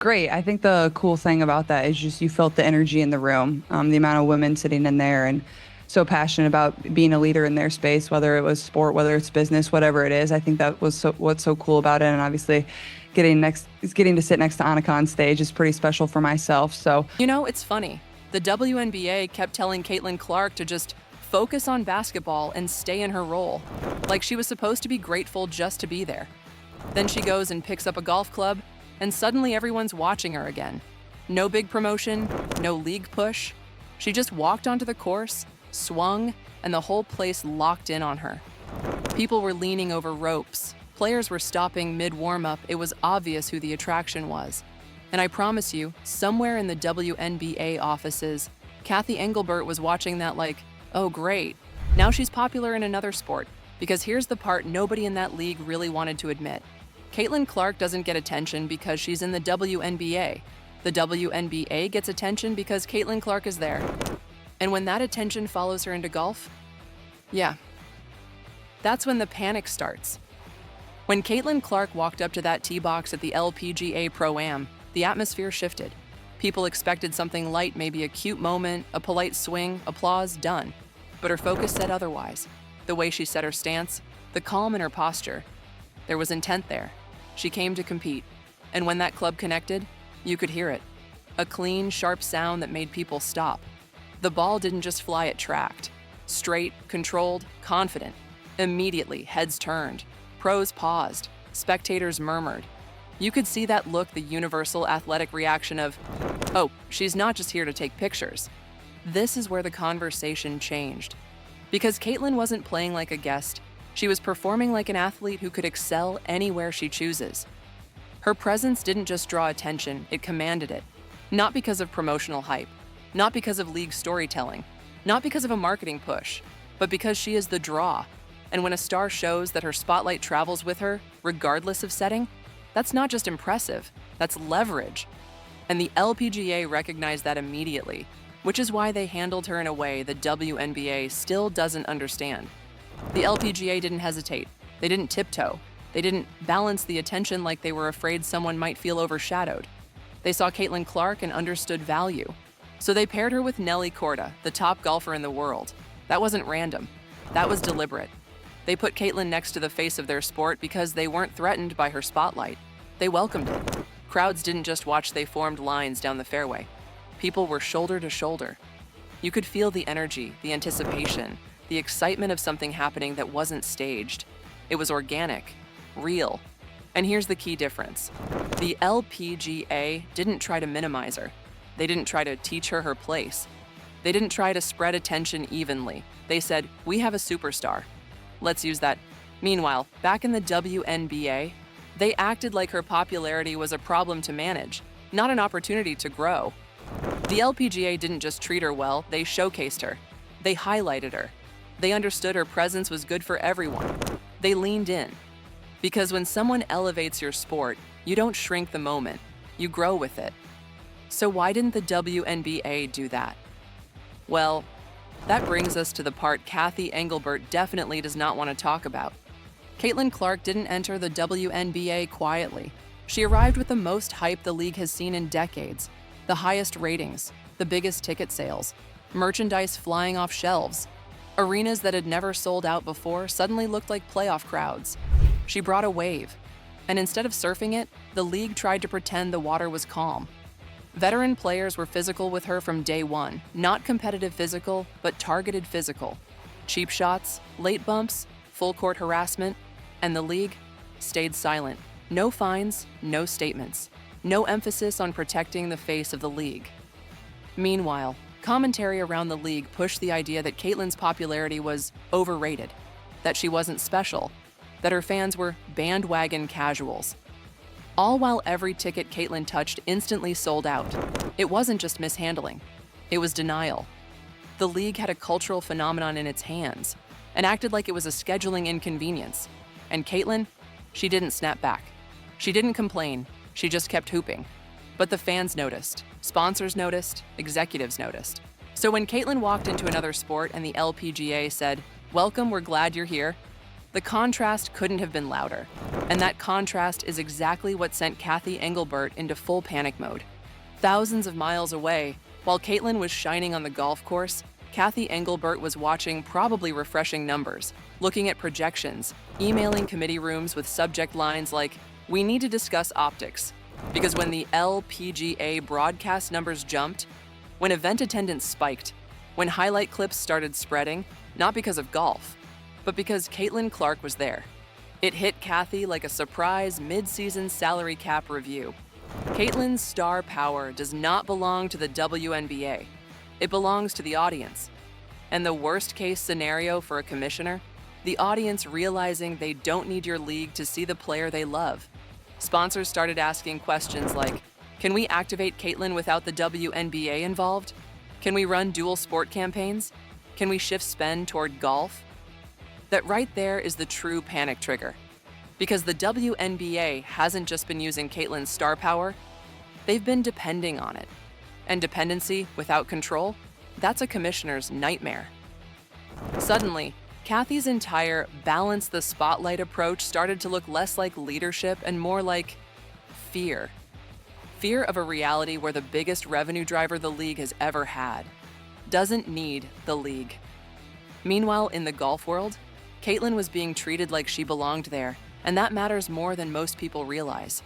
Great. I think the cool thing about that is just you felt the energy in the room, the amount of women sitting in there and so passionate about being a leader in their space, whether it was sport, whether it's business, whatever it is. I think that was what's so cool about it. And obviously, getting to sit next to Annika on stage is pretty special for myself. So You know, it's funny. The WNBA kept telling Caitlin Clark to just focus on basketball and stay in her role, like she was supposed to be grateful just to be there. Then she goes and picks up a golf club, and suddenly everyone's watching her again. No big promotion, no league push. She just walked onto the course, swung, and the whole place locked in on her. People were leaning over ropes. Players were stopping mid-warmup. It was obvious who the attraction was. And I promise you, somewhere in the WNBA offices, Cathy Engelbert was watching that like, oh great, now she's popular in another sport. Because here's the part nobody in that league really wanted to admit. Caitlin Clark doesn't get attention because she's in the WNBA. The WNBA gets attention because Caitlin Clark is there. And when that attention follows her into golf, yeah, that's when the panic starts. When Caitlin Clark walked up to that tee box at the LPGA Pro-Am, the atmosphere shifted. People expected something light, maybe a cute moment, a polite swing, applause, done. But her focus said otherwise. The way she set her stance, the calm in her posture. There was intent there. She came to compete. And when that club connected, you could hear it. A clean, sharp sound that made people stop. The ball didn't just fly, it tracked. Straight, controlled, confident. Immediately, heads turned. Pros paused. Spectators murmured. You could see that look, the universal athletic reaction of, oh, she's not just here to take pictures. This is where the conversation changed. Because Caitlin wasn't playing like a guest, she was performing like an athlete who could excel anywhere she chooses. Her presence didn't just draw attention, it commanded it. Not because of promotional hype, not because of league storytelling, not because of a marketing push, but because she is the draw. And when a star shows that her spotlight travels with her, regardless of setting, that's not just impressive, that's leverage. And the LPGA recognized that immediately, which is why they handled her in a way the WNBA still doesn't understand. The LPGA didn't hesitate, they didn't tiptoe, they didn't balance the attention like they were afraid someone might feel overshadowed. They saw Caitlin Clark and understood value. So they paired her with Nelly Korda, the top golfer in the world. That wasn't random, that was deliberate. They put Caitlin next to the face of their sport because they weren't threatened by her spotlight. They welcomed it. Crowds didn't just watch, they formed lines down the fairway. People were shoulder to shoulder. You could feel the energy, the anticipation, the excitement of something happening that wasn't staged. It was organic, real. And here's the key difference. The LPGA didn't try to minimize her. They didn't try to teach her her place. They didn't try to spread attention evenly. They said, we have a superstar. Let's use that. Meanwhile, back in the WNBA, they acted like her popularity was a problem to manage, not an opportunity to grow. The LPGA didn't just treat her well, they showcased her. They highlighted her. They understood her presence was good for everyone. They leaned in. Because when someone elevates your sport, you don't shrink the moment, you grow with it. So why didn't the WNBA do that? Well, that brings us to the part Cathy Engelbert definitely does not want to talk about. Caitlin Clark didn't enter the WNBA quietly. She arrived with the most hype the league has seen in decades, the highest ratings, the biggest ticket sales, merchandise flying off shelves. Arenas that had never sold out before suddenly looked like playoff crowds. She brought a wave, and instead of surfing it, the league tried to pretend the water was calm. Veteran players were physical with her from day one, not competitive physical, but targeted physical. Cheap shots, late bumps, full court harassment, and the league stayed silent. No fines, no statements, no emphasis on protecting the face of the league. Meanwhile, commentary around the league pushed the idea that Caitlin's popularity was overrated, that she wasn't special, that her fans were bandwagon casuals. All while every ticket Caitlin touched instantly sold out. It wasn't just mishandling, it was denial. The league had a cultural phenomenon in its hands and acted like it was a scheduling inconvenience. And Caitlin, she didn't snap back. She didn't complain, she just kept hooping. But the fans noticed, sponsors noticed, executives noticed. So when Caitlin walked into another sport and the LPGA said, "Welcome, we're glad you're here," The contrast couldn't have been louder, and that contrast is exactly what sent Cathy Engelbert into full panic mode. Thousands of miles away, while Caitlin was shining on the golf course, Cathy Engelbert was watching probably refreshing numbers, looking at projections, emailing committee rooms with subject lines like, "We need to discuss optics." Because when the LPGA broadcast numbers jumped, when event attendance spiked, when highlight clips started spreading, not because of golf, but because Caitlin Clark was there. It hit Cathy like a surprise mid-season salary cap review. Caitlin's star power does not belong to the WNBA. It belongs to the audience. And the worst-case scenario for a commissioner? The audience realizing they don't need your league to see the player they love. Sponsors started asking questions like, can we activate Caitlin without the WNBA involved? Can we run dual sport campaigns? Can we shift spend toward golf? That right there is the true panic trigger. Because the WNBA hasn't just been using Caitlin's star power, they've been depending on it. And dependency without control, that's a commissioner's nightmare. Suddenly, Cathy's entire balance the spotlight approach started to look less like leadership and more like fear. Fear of a reality where the biggest revenue driver the league has ever had doesn't need the league. Meanwhile, in the golf world, Caitlin was being treated like she belonged there, and that matters more than most people realize.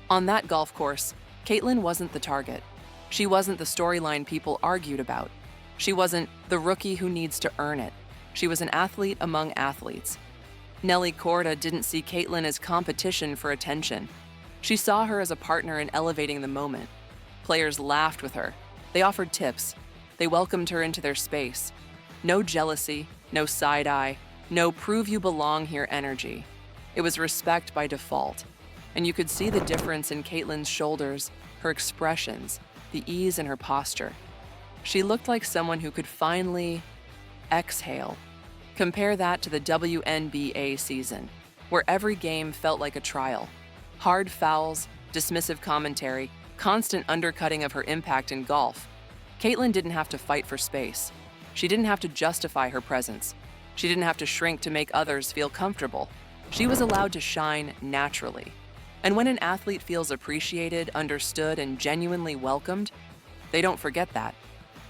On that golf course, Caitlin wasn't the target. She wasn't the storyline people argued about. She wasn't the rookie who needs to earn it. She was an athlete among athletes. Nelly Korda didn't see Caitlin as competition for attention. She saw her as a partner in elevating the moment. Players laughed with her. They offered tips. They welcomed her into their space. No jealousy, no side-eye, no prove you belong here energy. It was respect by default. And you could see the difference in Caitlin's shoulders, her expressions, the ease in her posture. She looked like someone who could finally exhale. Compare that to the WNBA season, where every game felt like a trial. Hard fouls, dismissive commentary, constant undercutting of her impact in golf. Caitlin didn't have to fight for space. She didn't have to justify her presence. She didn't have to shrink to make others feel comfortable. She was allowed to shine naturally. And when an athlete feels appreciated, understood, and genuinely welcomed, they don't forget that.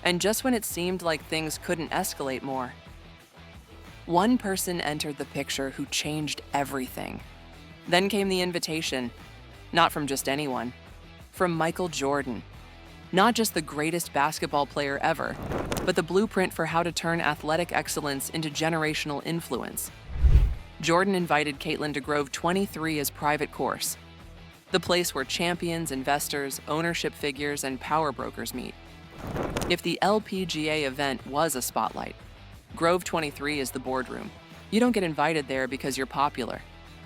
And just when it seemed like things couldn't escalate more, one person entered the picture who changed everything. Then came the invitation, not from just anyone, from Michael Jordan. Not just the greatest basketball player ever, but the blueprint for how to turn athletic excellence into generational influence. Jordan invited Caitlin to Grove 23's private course, the place where champions, investors, ownership figures, and power brokers meet. If the LPGA event was a spotlight, Grove 23 is the boardroom. You don't get invited there because you're popular.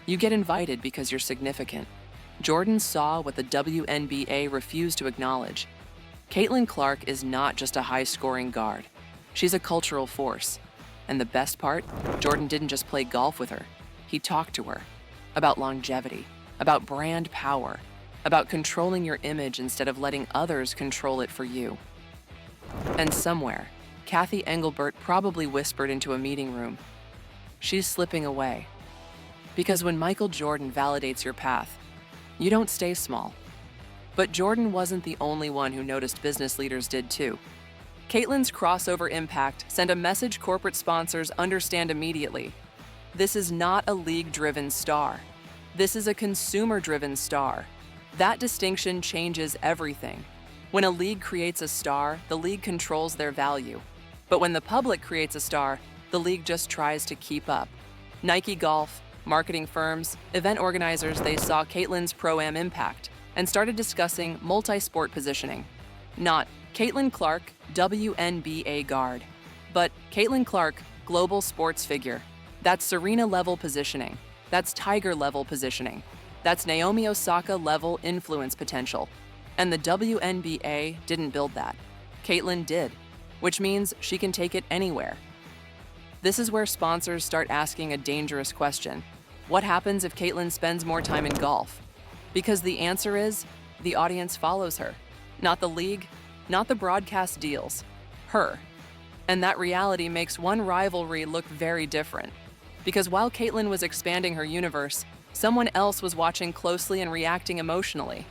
You get invited because you're significant. Jordan saw what the WNBA refused to acknowledge. Caitlin Clark is not just a high-scoring guard. She's a cultural force. And the best part, Jordan didn't just play golf with her. He talked to her about longevity, about brand power, about controlling your image instead of letting others control it for you. And somewhere, Cathy Engelbert probably whispered into a meeting room, "She's slipping away." Because when Michael Jordan validates your path, you don't stay small. But Jordan wasn't the only one who noticed business leaders did too. Caitlin's crossover impact sent a message corporate sponsors understand immediately. This is not a league-driven star. This is a consumer-driven star. That distinction changes everything. When a league creates a star, the league controls their value. But when the public creates a star, the league just tries to keep up. Nike Golf, marketing firms, event organizers, they saw Caitlin's Pro-Am impact and started discussing multi-sport positioning. Not Caitlin Clark, WNBA guard, but Caitlin Clark, global sports figure. That's Serena-level positioning. That's Tiger-level positioning. That's Naomi Osaka-level influence potential. And the WNBA didn't build that. Caitlin did, which means she can take it anywhere. This is where sponsors start asking a dangerous question. What happens if Caitlin spends more time in golf? Because the answer is, the audience follows her. Not the league, not the broadcast deals, her. And that reality makes one rivalry look very different. Because while Caitlin was expanding her universe, someone else was watching closely and reacting emotionally.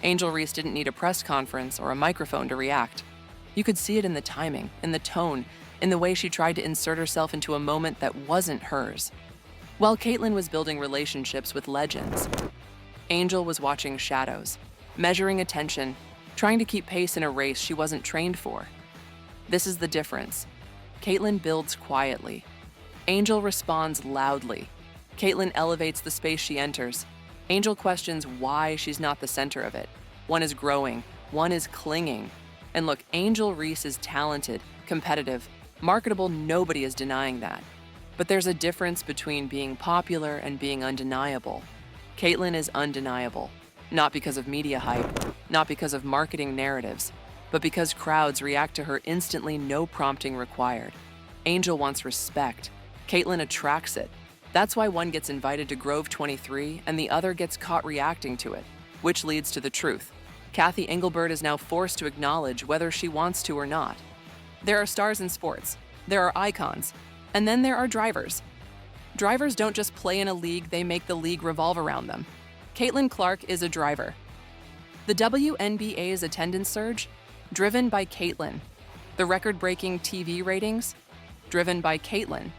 Angel Reese didn't need a press conference or a microphone to react. You could see it in the timing, in the tone, in the way she tried to insert herself into a moment that wasn't hers. While Caitlin was building relationships with legends, Angel was watching shadows, measuring attention, trying to keep pace in a race she wasn't trained for. This is the difference. Caitlin builds quietly. Angel responds loudly. Caitlin elevates the space she enters. Angel questions why she's not the center of it. One is growing, one is clinging. And look, Angel Reese is talented, competitive, marketable, nobody is denying that. But there's a difference between being popular and being undeniable. Caitlin is undeniable, not because of media hype, not because of marketing narratives, but because crowds react to her instantly, no prompting required. Angel wants respect. Caitlin attracts it. That's why one gets invited to Grove 23 and the other gets caught reacting to it, which leads to the truth. Cathy Engelbert is now forced to acknowledge whether she wants to or not. There are stars in sports, there are icons, and then there are drivers. Drivers don't just play in a league, they make the league revolve around them. Caitlin Clark is a driver. The WNBA's attendance surge, driven by Caitlin. The record-breaking TV ratings, driven by Caitlin.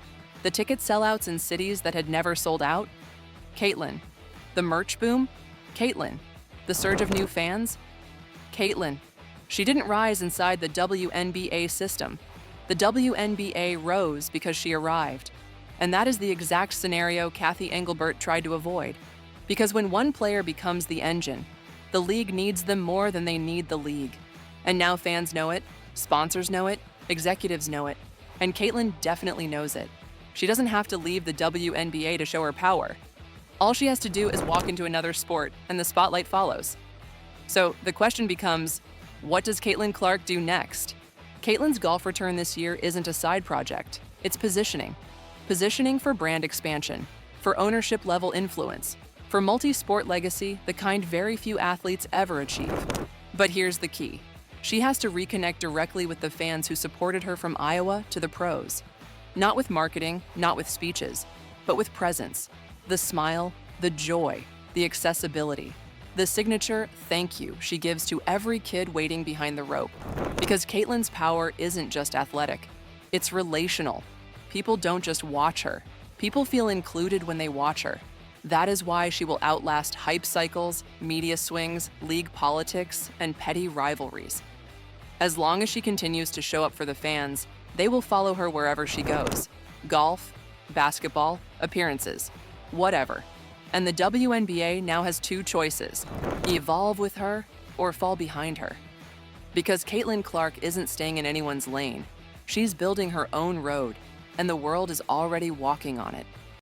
The ticket sellouts in cities that had never sold out, Caitlin. The merch boom, Caitlin. The surge of new fans, Caitlin. She didn't rise inside the WNBA system. The WNBA rose because she arrived. And that is the exact scenario Cathy Engelbert tried to avoid. Because when one player becomes the engine, the league needs them more than they need the league. And now fans know it, sponsors know it, executives know it, and Caitlin definitely knows it. She doesn't have to leave the WNBA to show her power. All she has to do is walk into another sport, and the spotlight follows. So the question becomes, what does Caitlin Clark do next? Caitlin's golf return this year isn't a side project, it's positioning. Positioning for brand expansion, for ownership-level influence, for multi-sport legacy, the kind very few athletes ever achieve. But here's the key. She has to reconnect directly with the fans who supported her from Iowa to the pros. Not with marketing, not with speeches, but with presence. The smile, the joy, the accessibility, the signature thank you she gives to every kid waiting behind the rope. Because Caitlin's power isn't just athletic, it's relational. People don't just watch her. People feel included when they watch her. That is why she will outlast hype cycles, media swings, league politics, and petty rivalries. As long as she continues to show up for the fans, they will follow her wherever she goes. Golf, basketball, appearances, whatever. And the WNBA now has two choices: evolve with her or fall behind her. Because Caitlin Clark isn't staying in anyone's lane. She's building her own road, and the world is already walking on it.